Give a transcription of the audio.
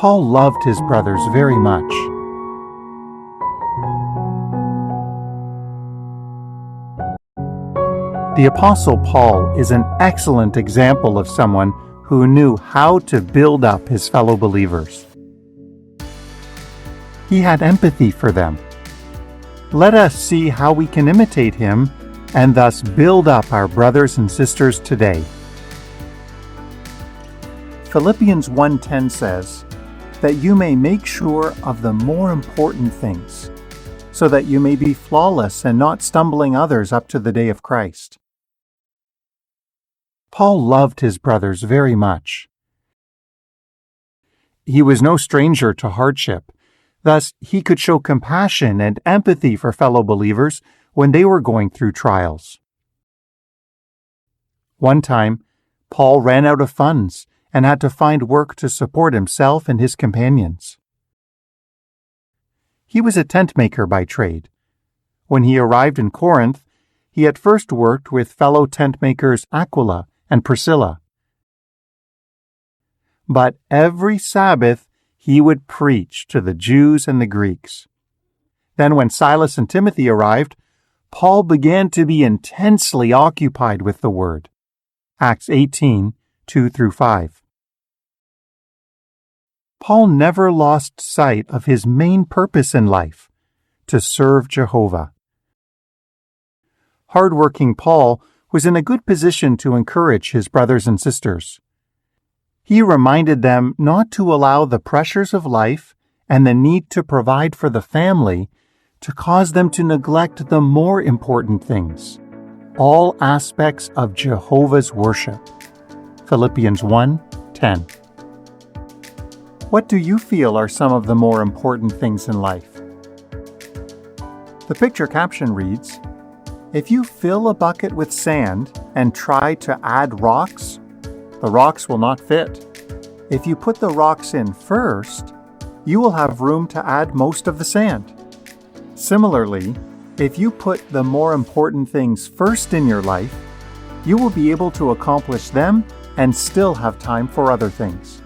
Paul loved his brothers very much. The Apostle Paul is an excellent example of someone who knew how to build up his fellow believers. He had empathy for them. Let us see how we can imitate him and thus build up our brothers and sisters today. Philippians 1:10 says, "That you may make sure of the more important things, so that you may be flawless and not stumbling others up to the day of Christ." Paul loved his brothers very much. He was no stranger to hardship. Thus, he could show compassion and empathy for fellow believers when they were going through trials. One time, Paul ran out of funds and had to find work to support himself and his companions. He was a tent maker by trade. When he arrived in Corinth, he at first worked with fellow tent makers Aquila and Priscilla. But every Sabbath, he would preach to the Jews and the Greeks. Then when Silas and Timothy arrived, Paul began to be intensely occupied with the Word. Acts 18:2-5. Paul never lost sight of his main purpose in life, to serve Jehovah. Hard-working Paul was in a good position to encourage his brothers and sisters. He reminded them not to allow the pressures of life and the need to provide for the family to cause them to neglect the more important things, all aspects of Jehovah's worship. Philippians 1:10. What do you feel are some of the more important things in life? The picture caption reads, "If you fill a bucket with sand and try to add rocks, the rocks will not fit. If you put the rocks in first, you will have room to add most of the sand." Similarly, if you put the more important things first in your life, you will be able to accomplish them and still have time for other things.